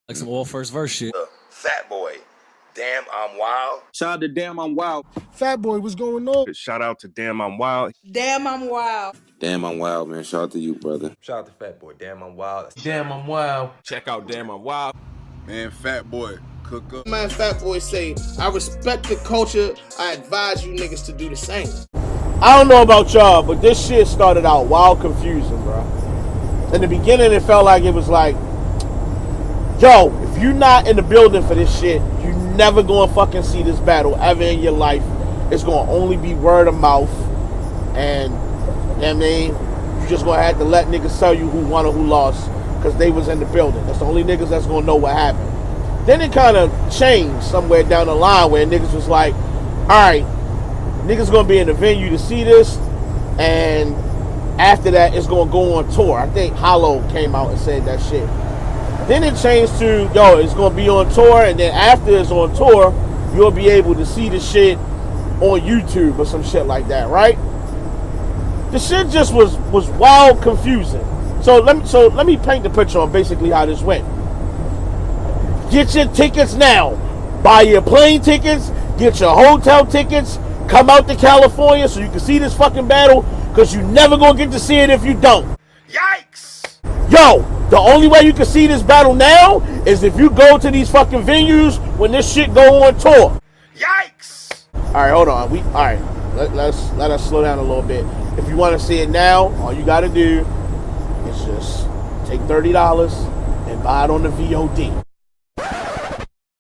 Like some all first verse shit. Fat Boy, Damn I'm Wild. Shout out to Damn I'm Wild. Fat Boy, what's going on? Shout out to Damn I'm Wild. Damn I'm Wild. Damn I'm Wild, man. Shout out to you, brother. Shout out to Fat Boy, Damn I'm Wild. Damn I'm Wild. Check out Damn I'm Wild. Man, Fat Boy, cook up. Man, Fat Boy say, I respect the culture. I advise you niggas to do the same. I don't know about y'all, but this shit started out wild confusing, bro. In the beginning, it felt like it was like, yo, if you're not in the building for this shit, you never gonna fucking see this battle ever in your life. It's gonna only be word of mouth. And, you know what I mean? You just gonna have to let niggas tell you who won or who lost, because they was in the building. That's the only niggas that's gonna know what happened. Then it kind of changed somewhere down the line where niggas was like, alright, niggas gonna be in the venue to see this, and after that, it's gonna go on tour. I think Hollow came out and said that shit. Then it changed to, yo, it's gonna be on tour, and then after it's on tour, you'll be able to see the shit on YouTube or some shit like that, right? The shit just was wild confusing. So let me paint the picture on basically how this went. Get your tickets now. Buy your plane tickets, get your hotel tickets, come out to California so you can see this fucking battle, because you never gonna get to see it if you don't. Yikes! Yo, the only way you can see this battle now is if you go to these fucking venues when this shit go on tour. Yikes! Alright, hold on. Let us slow down a little bit. If you want to see it now, all you gotta do is just take $30 and buy it on the VOD.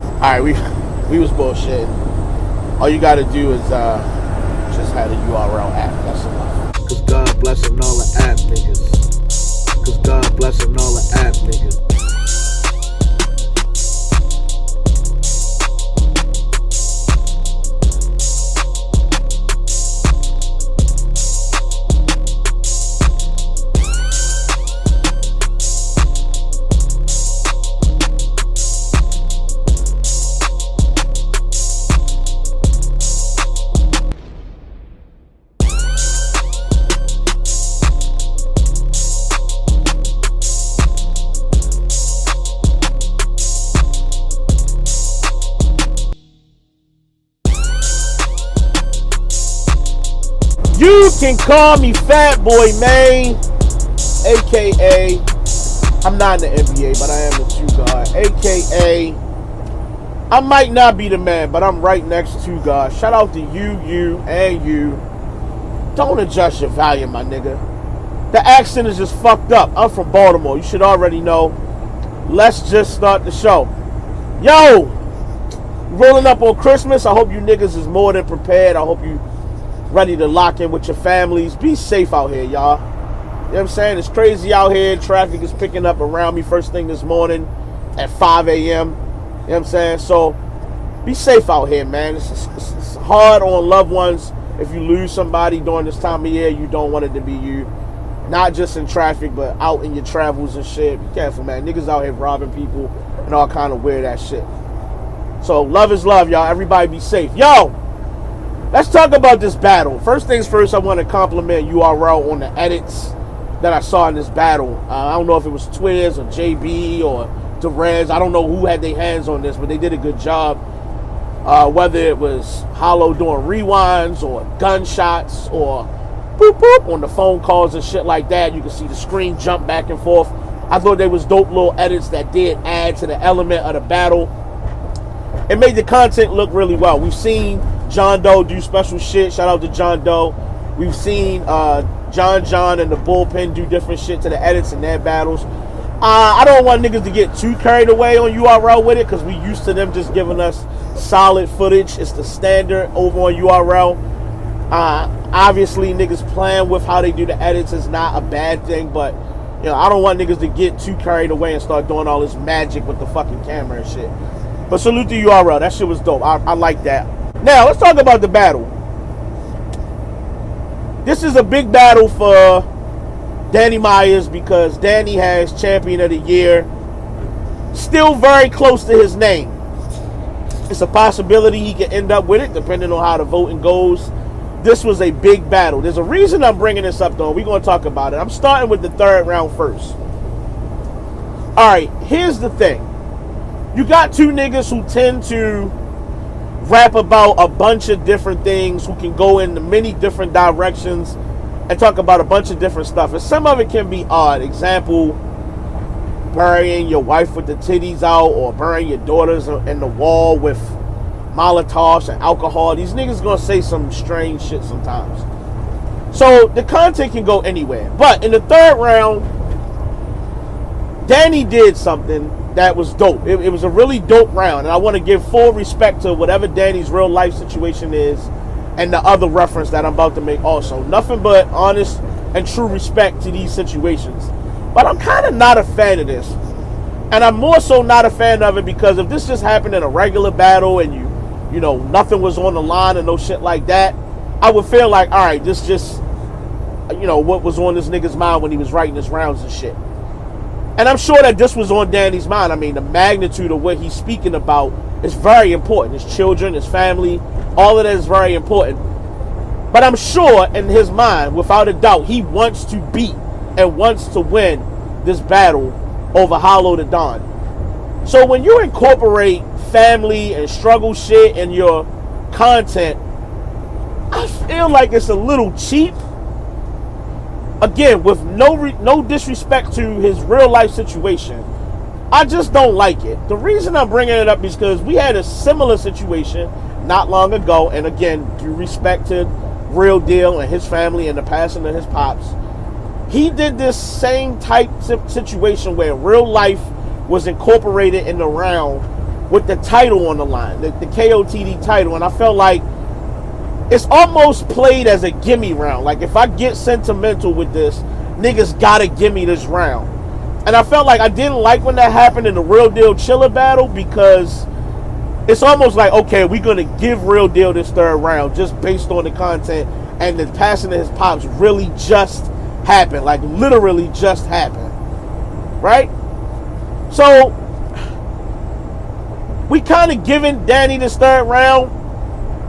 Alright, we was bullshitting. All you gotta do is just have the URL app. That's enough. Cause God blessing all the app niggas. Cause God blessing all the app niggas. You can call me Fat Boy, man. AKA, I'm not in the NBA, but I am the two guard. AKA, I might not be the man, but I'm right next to God. Shout out to you, and you. Don't adjust your volume, my nigga. The accent is just fucked up. I'm from Baltimore. You should already know. Let's just start the show. Yo, rolling up on Christmas. I hope you niggas is more than prepared. I hope you ready to lock in with your families. Be safe out here, y'all. You know what I'm saying? It's crazy out here. Traffic is picking up around me first thing this morning at 5 a.m. You know what I'm saying? So be safe out here, man. It's hard on loved ones. If you lose somebody during this time of year, you don't want it to be you. Not just in traffic, but out in your travels and shit. Be careful, man. Niggas out here robbing people and all kind of weird ass shit. So love is love, y'all. Everybody be safe. Yo! Let's talk about this battle. First things first, I want to compliment URL on the edits that I saw in this battle. I don't know if it was Twiz or JB or Derez. I don't know who had their hands on this, but they did a good job. Whether it was Hollow doing rewinds or gunshots or boop boop on the phone calls and shit like that. You can see the screen jump back and forth. I thought they was dope little edits that did add to the element of the battle. It made the content look really well. We've seen John Doe do special shit. Shout out to John Doe. We've seen John and the Bullpen do different shit to the edits in their battles. I don't want niggas to get too carried away on URL with it, because we used to them just giving us solid footage. It's the standard over on URL. Obviously, niggas playing with how they do the edits is not a bad thing, but you know, I don't want niggas to get too carried away and start doing all this magic with the fucking camera and shit. But salute to URL. That shit was dope. I like that. Now, let's talk about the battle. This is a big battle for Danny Myers because Danny has Champion of the Year still very close to his name. It's a possibility he could end up with it depending on how the voting goes. This was a big battle. There's a reason I'm bringing this up, though. We're going to talk about it. I'm starting with the third round first. All right, here's the thing. you got two niggas who tend to rap about a bunch of different things, who can go in many different directions and talk about a bunch of different stuff. And some of it can be odd. Example, burying your wife with the titties out, or burying your daughters in the wall with Molotovs and alcohol. These niggas gonna say some strange shit sometimes. So the content can go anywhere. But in the third round, Danny did something that was dope. It was a really dope round, and I want to give full respect to whatever Danny's real life situation is, and the other reference that I'm about to make also. Nothing but honest and true respect to these situations. But I'm kind of not a fan of this. And I'm more so not a fan of it because if this just happened in a regular battle and you know, nothing was on the line and no shit like that, I would feel like, all right, this just, you know, what was on this nigga's mind when he was writing his rounds and shit. And I'm sure that this was on Danny's mind. I mean, the magnitude of what he's speaking about is very important. His children, his family, all of that is very important. But I'm sure in his mind, without a doubt, he wants to beat and wants to win this battle over Hollow Da Don. So when you incorporate family and struggle shit in your content, I feel like it's a little cheap. Again, with no disrespect to his real life situation, I just don't like it. The reason I'm bringing it up is because we had a similar situation not long ago, and again, due respect to Real Deal and his family and the passing of his pops, he did this same type situation where real life was incorporated in the round with the title on the line, the KOTD title, and I felt like it's almost played as a gimme round. Like, if I get sentimental with this, niggas gotta gimme this round. And I felt like I didn't like when that happened in the Real Deal Chilla battle, because it's almost like, okay, we're gonna give Real Deal this third round just based on the content, and the passing of his pops really just happened. Like, literally just happened. Right? So, we kind of giving Danny this third round.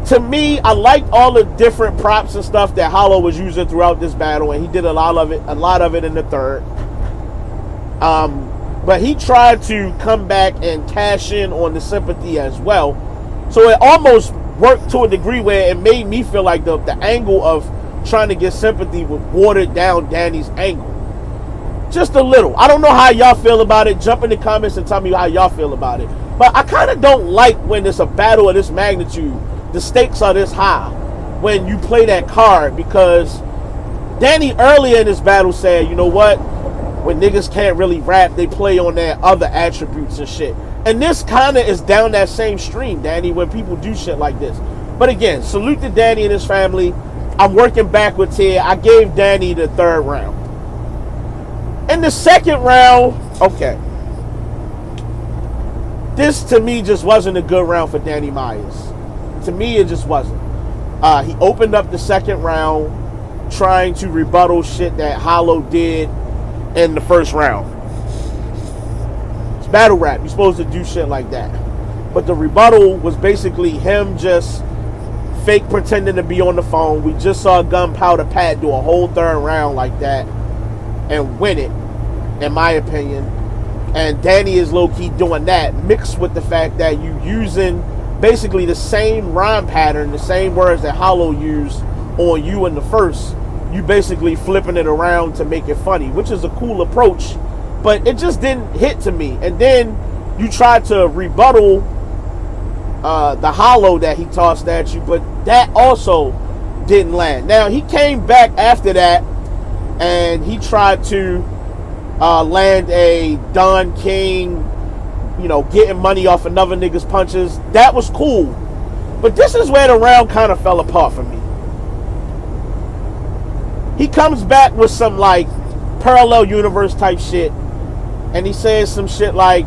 To me, I liked all the different props and stuff that Hollow was using throughout this battle, and he did a lot of it in the third. But he tried to come back and cash in on the sympathy as well. So it almost worked to a degree where it made me feel like the angle of trying to get sympathy would water down Danny's angle. Just a little. I don't know how y'all feel about it. Jump in the comments and tell me how y'all feel about it. But I kind of don't like when it's a battle of this magnitude, the stakes are this high when you play that card, because Danny earlier in this battle said, you know what, when niggas can't really rap, they play on their other attributes and shit. And this kind of is down that same stream, Danny, when people do shit like this. But again, salute to Danny and his family. I'm working backwards here. I gave Danny the third round. In the second round, okay, this to me just wasn't a good round for Danny Myers. To me, it just wasn't. He opened up the second round trying to rebuttal shit that Hollow did in the first round. It's battle rap. You're supposed to do shit like that. But the rebuttal was basically him just fake pretending to be on the phone. We just saw Gunpowder Pat do a whole third round like that and win it, in my opinion. And Danny is low-key doing that, mixed with the fact that you using basically the same rhyme pattern, the same words that Hollow used on you in the first. You basically flipping it around to make it funny, which is a cool approach, but it just didn't hit to me. And then you tried to rebuttal the Hollow that he tossed at you, but that also didn't land. Now, he came back after that and he tried to land a Don King, you know, getting money off another nigga's punches. That was cool. But this is where the round kind of fell apart for me. He comes back with some, like, parallel universe type shit. And he says some shit like,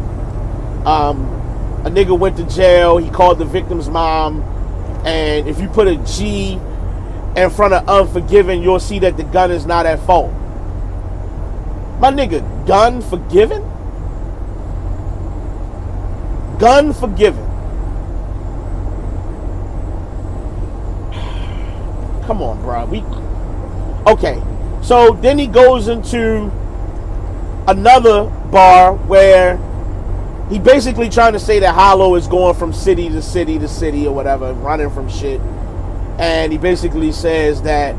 a nigga went to jail. He called the victim's mom. And if you put a G in front of unforgiven, you'll see that the gun is not at fault. My nigga, gun forgiven? Gun forgiven. Come on, bro. Okay. So then he goes into another bar where he basically trying to say that Hollow is going from city to city to city or whatever, running from shit. And he basically says that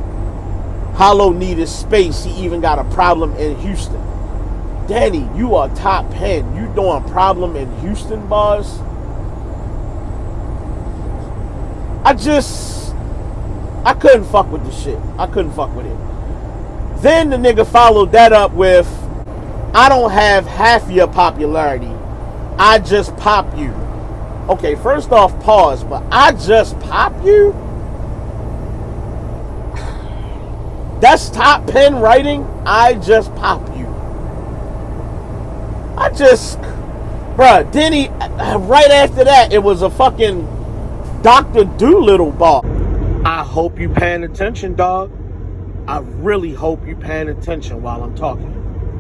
Hollow needed space. He even got a problem in Houston. Danny, you are top pen. You doing problem in Houston, boss? I couldn't fuck with the shit. I couldn't fuck with it. Then the nigga followed that up with, I don't have half your popularity. I just pop you. Okay, first off, pause, but I just pop you? That's top pen writing? I just pop you. Bruh, then right after that, it was a fucking Dr. Doolittle bar. I hope you paying attention, dog. I really hope you paying attention while I'm talking.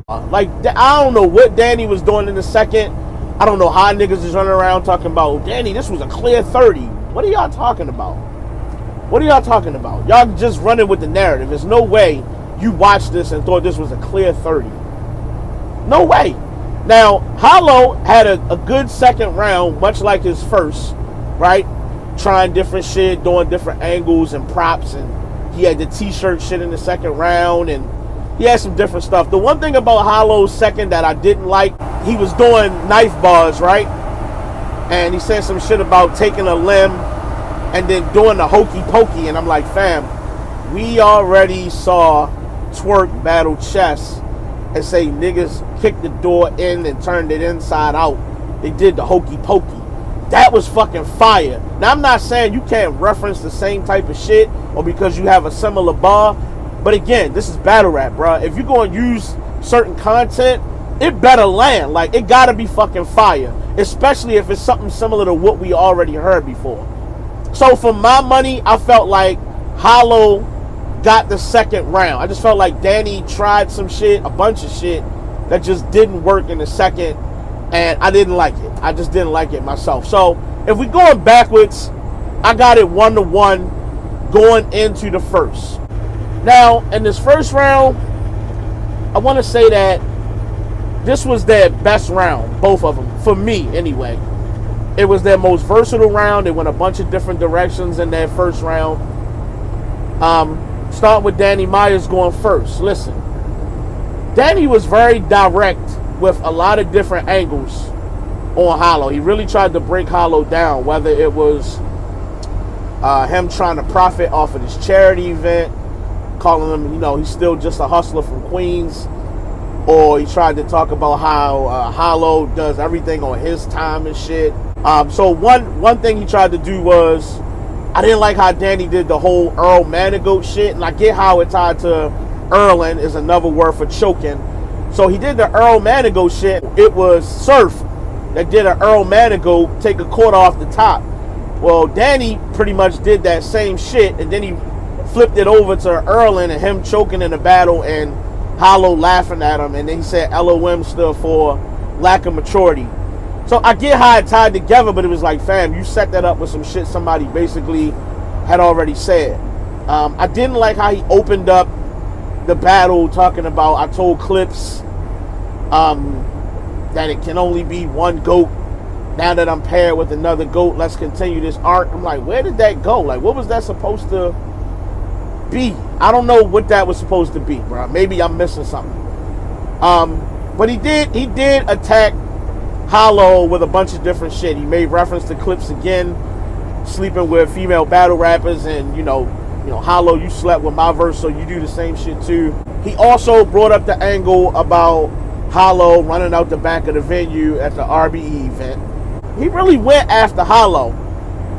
I don't know what Danny was doing in the second. I don't know how niggas is running around talking about, Danny, this was a clear 30. What are y'all talking about? What are y'all talking about? Y'all just running with the narrative. There's no way you watched this and thought this was a clear 30. No way. Now, Hollow had a good second round, much like his first, right? Trying different shit, doing different angles and props, and he had the t-shirt shit in the second round, and he had some different stuff. The one thing about Hollow's second that I didn't like, he was doing knife bars, right? And he said some shit about taking a limb and then doing the hokey pokey, and I'm like, fam, we already saw Twerk battle chess and say niggas kicked the door in and turned it inside out. They did the hokey pokey. That was fucking fire. Now, I'm not saying you can't reference the same type of shit or because you have a similar bar, but again, this is battle rap, bro. If you're going to use certain content, it better land. Like, it gotta be fucking fire, especially if it's something similar to what we already heard before. So for my money, I felt like Hollow got the second round. I just felt like Danny tried some shit, a bunch of shit that just didn't work in the second, and I didn't like it. I just didn't like it myself. So if we going backwards, I got it 1-1 going into the first. Now, in this first round, I want to say that this was their best round, both of them, for me anyway. It was their most versatile round. They went a bunch of different directions in their first round. Start with Danny Myers going first. Listen, Danny was very direct with a lot of different angles on Hollow. He really tried to break Hollow down, whether it was him trying to profit off of this charity event, calling him, he's still just a hustler from Queens, or he tried to talk about how Hollow does everything on his time and shit. So one thing he tried to do was, I didn't like how Danny did the whole Earl Manigault shit, and I get how it tied to Earlin is another word for choking. So he did the Earl Manigault shit. It was Surf that did an Earl Manigault, take a quarter off the top. Well, Danny pretty much did that same shit, and then he flipped it over to Earlin and him choking in the battle and Hollow laughing at him, and then he said LOM stood for lack of maturity. So I get how it tied together, but it was like, fam, you set that up with some shit somebody basically had already said. I didn't like how he opened up the battle talking about, I told Clips that it can only be one GOAT. Now that I'm paired with another GOAT, let's continue this arc. I'm like, where did that go? Like, what was that supposed to be? I don't know what that was supposed to be, bro. Maybe I'm missing something. But he did attack Hollow with a bunch of different shit. He made reference to Clips again, sleeping with female battle rappers, and Hollow, you slept with my verse, so you do the same shit too. He also brought up the angle about Hollow running out the back of the venue at the RBE event. He really went after Hollow.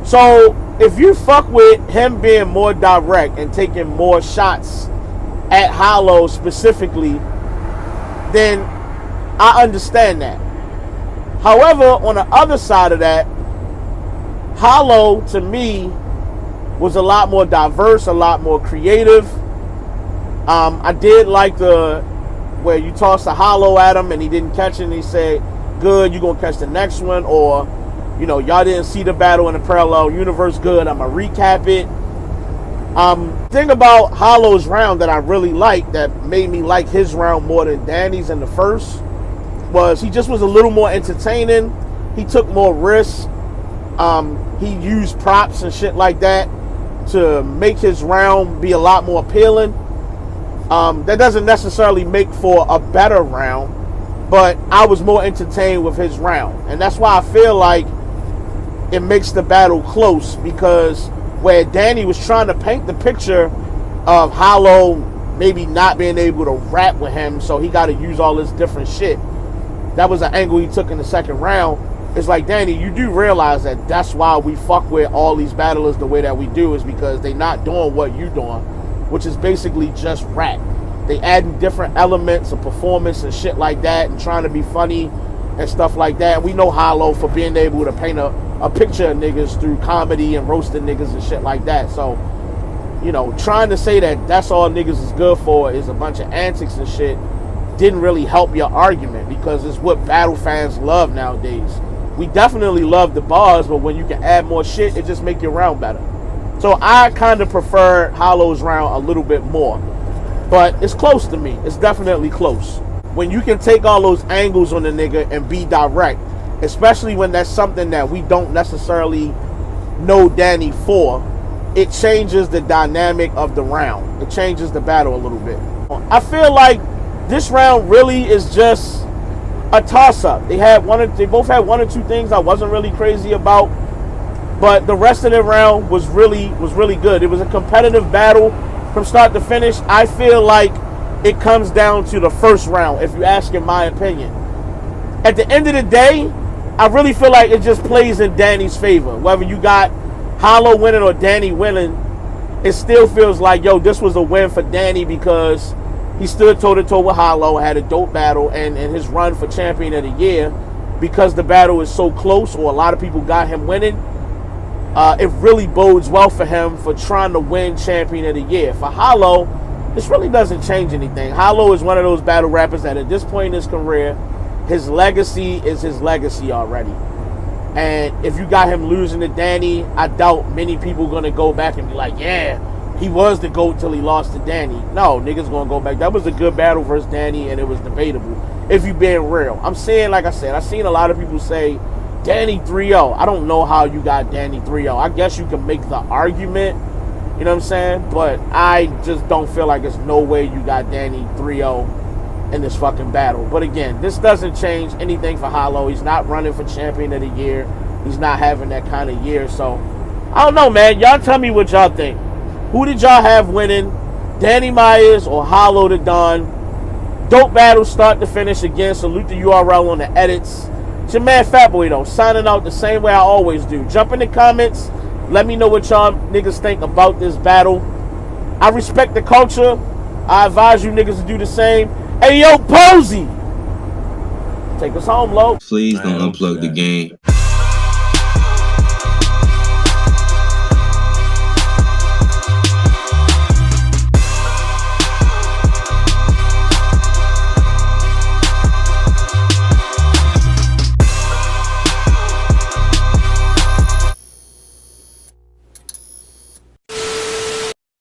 So if you fuck with him being more direct and taking more shots at Hollow specifically, then I understand that. However, on the other side of that, Hollow, to me, was a lot more diverse, a lot more creative. I did like where you tossed a Hollow at him and he didn't catch it, and he said, good, you're going to catch the next one, or, y'all didn't see the battle in the parallel universe, good, I'm going to recap it. Thing about Hollow's round that I really liked, that made me like his round more than Danny's in the first, was he just was a little more entertaining. He took more risks. He used props and shit like that to make his round be a lot more appealing. That doesn't necessarily make for a better round, but I was more entertained with his round. And that's why I feel like it makes the battle close, because where Danny was trying to paint the picture of Hollow maybe not being able to rap with him, so he got to use all this different shit. That was an angle he took in the second round. It's like, Danny, you do realize that that's why we fuck with all these battlers the way that we do, is because they not doing what you doing, which is basically just rap. They adding different elements of performance and shit like that, and trying to be funny and stuff like that. We know Hollow for being able to paint a picture of niggas through comedy and roasting niggas and shit like that. So, you know, trying to say that that's all niggas is good for is a bunch of antics and shit didn't really help your argument, because it's what battle fans love nowadays. We definitely love the bars, but when you can add more shit, it just make your round better. So I kind of prefer Hollow's round a little bit more, but it's close to me. It's definitely close. When you can take all those angles on the nigga and be direct, especially when that's something that we don't necessarily know Danny for, it changes the dynamic of the round. It changes the battle a little bit. I feel like this round really is just a toss-up. They both had one or two things I wasn't really crazy about, but the rest of the round was really good. It was a competitive battle from start to finish. I feel like it comes down to the first round, if you ask in my opinion. At the end of the day, I really feel like it just plays in Danny's favor. Whether you got Hollow winning or Danny winning, it still feels like, yo, this was a win for Danny, because he stood toe-to-toe with Hollow, had a dope battle, and his run for champion of the year, because the battle is so close, or a lot of people got him winning, it really bodes well for him for trying to win champion of the year. For Hollow, this really doesn't change anything. Hollow is one of those battle rappers that at this point in his career, his legacy is his legacy already. And if you got him losing to Danny, I doubt many people going to go back and be like, yeah, he was the GOAT till he lost to Danny. No, niggas going to go back. That was a good battle versus Danny, and it was debatable, if you being real. I'm saying, like I said, I've seen a lot of people say, Danny 3-0. I don't know how you got Danny 3-0. I guess you can make the argument, you know what I'm saying? But I just don't feel like there's no way you got Danny 3-0 in this fucking battle. But again, this doesn't change anything for Hollow. He's not running for champion of the year. He's not having that kind of year. So, I don't know, man. Y'all tell me what y'all think. Who did y'all have winning? Danny Myers or Hollow the Don? Dope battle start to finish. Again, salute the URL on the edits. It's your man Fatboy, though, signing out the same way I always do. Jump in the comments. Let me know what y'all niggas think about this battle. I respect the culture. I advise you niggas to do the same. Hey, yo, Posey! Take us home, Lo. Please don't unplug the game.